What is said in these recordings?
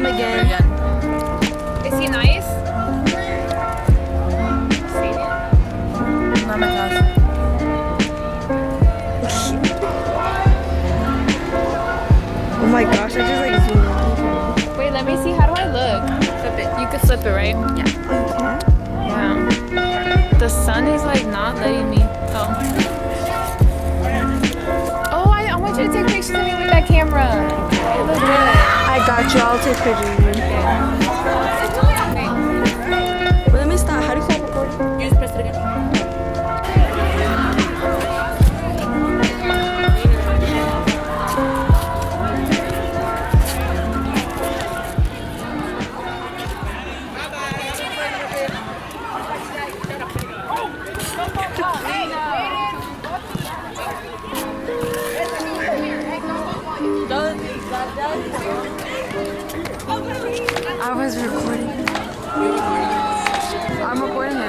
him again. Is he nice? Not my class. Oh my gosh, I just like zoomed in. Wait, let me see. How do I look? Flip it. You could flip it, right? Yeah. Yeah. The sun is like not letting me tell. Oh, I want you to take pictures of me with that camera. It looks good. I got you. I'll take pictures of you. Wait, let me stop. How do you stop recording? You just press it again. I was recording. I'm recording him.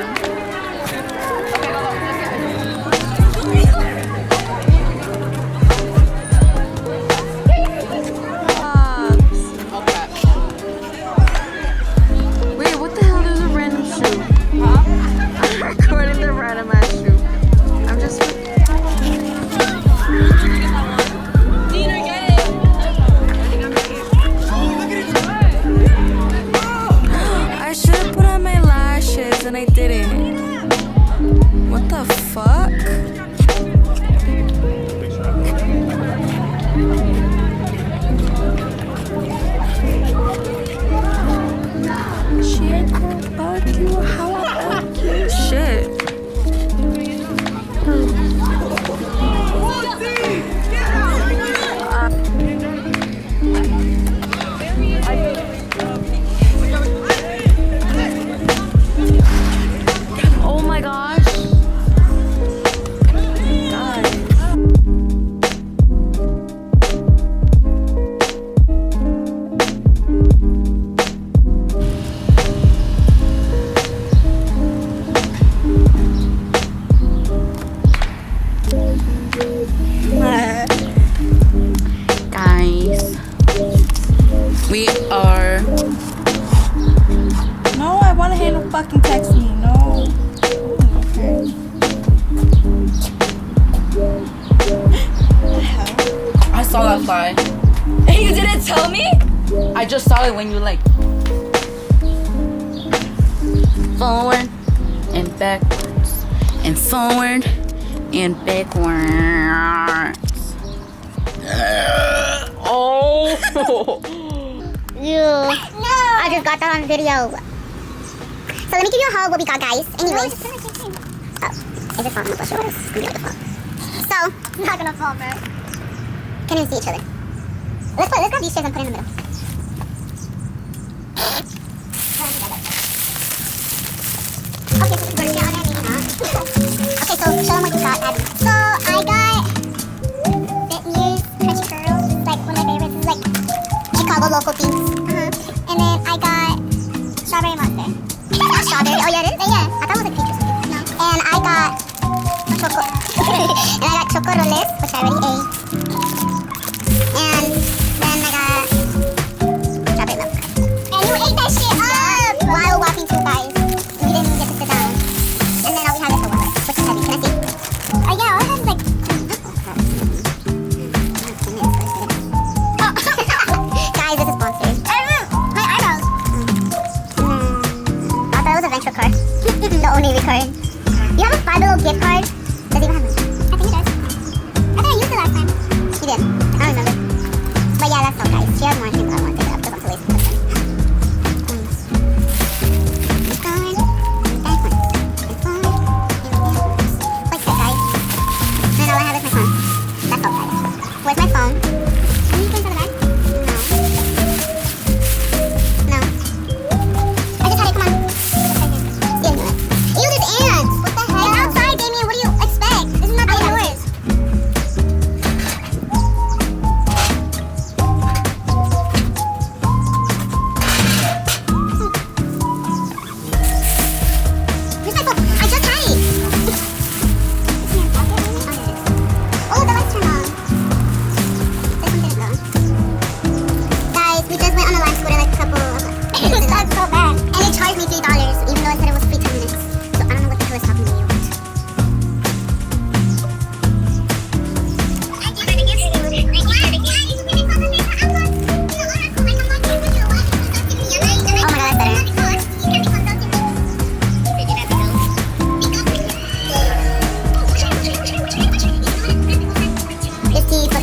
Wait, what the hell? There's a random shoe. Huh? I'm recording the random ass shoe. I'm just. And I didn't. What the fuck? Shit, fuck you. How I fuck you? Shit. Oh my gosh. Guys, we are. No, I want to hear no fucking text me. No. Okay. What the hell? I saw that fly. And you didn't tell me? I just saw it when you like forward and backwards and forward and backwards. Oh. No. I just got that on video. So let me give you a haul of what we got, guys. Anyways. Oh, is it falling? I'm not sure what it's gonna be fall. So, it's not gonna fall, bro. Can't even see each other. Let's grab these chairs and put it in the middle. Okay, so first you're on there, maybe not. Okay, so show them what you got, Abby. So I got Bitnears Crunchy Curls. This is like one of my favorites. This is like Chicago local things. And then I got Strawberry Monster. Not strawberry. Oh yeah, it is? Yeah. I thought it was like peach or something. No. And I got Choco. And I got Choco Roles, which I already ate. And then I got strawberry milk. And you ate that shit up while walking too, guys. We didn't get to sit down. And then all we have is a water, which is heavy. Can I see? Oh yeah, all I have is like. Guys, this is sponsored. My eyebrows. I thought it was a venture card. The only card. You have a $5 gift card? Does it even have money? I think it does. I thought I used it last time. You did. I don't remember. But yeah, that's all, guys. She has more things I want to pick it up because I'm too lazy to put them. This one. That one. This one. Like that, guys. And all I have is my phone. That's all, guys. Where's my phone? Can you go to the back? No. I just had it, come on. Ew, there's ants! What the hell? It's outside, Damien. What do you expect? This is not yours. Where's my phone? I just had it. Oh, the lights turned on.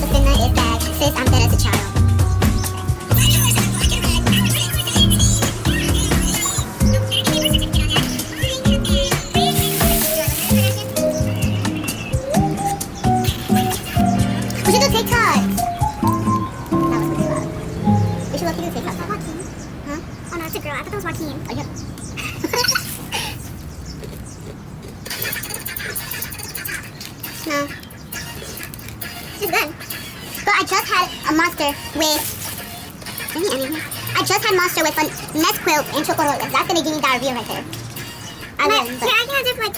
the finna is bag. Sis, I'm dead as a child. We should do TikTok. That was really loud. We should look into TikTok. Is that Joaquin? Huh? Oh no, it's a girl. I thought that was Joaquin. Oh, yeah. No. It's good. But I just had a monster with... I just had monster with a mess quilt and chocolate. That's gonna give me diarrhea right there. I will. But you're acting as if like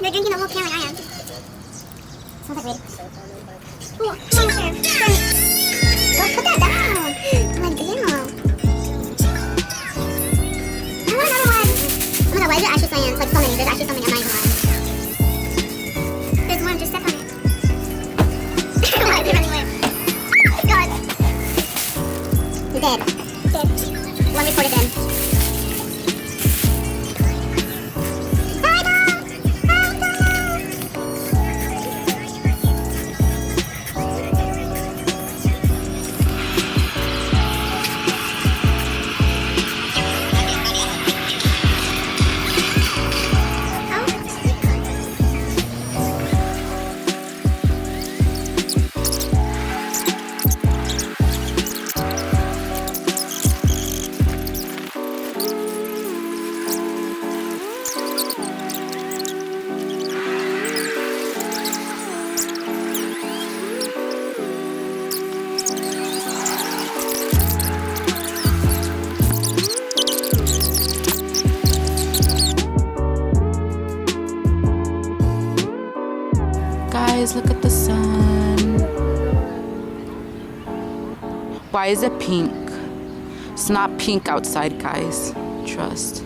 you're drinking the whole can like I am. Smells like weed. Ooh, monster. Don't put that down. I'm like, damn. I want another one. Oh my god, why is there actually cyan? Like so many. There's actually so many. I'm not even lying. There's one. Just step on it. Why is it running away? God. Dead. Dead. One reported in. Guys, look at the sun. Why is it pink? It's not pink outside, guys. Trust.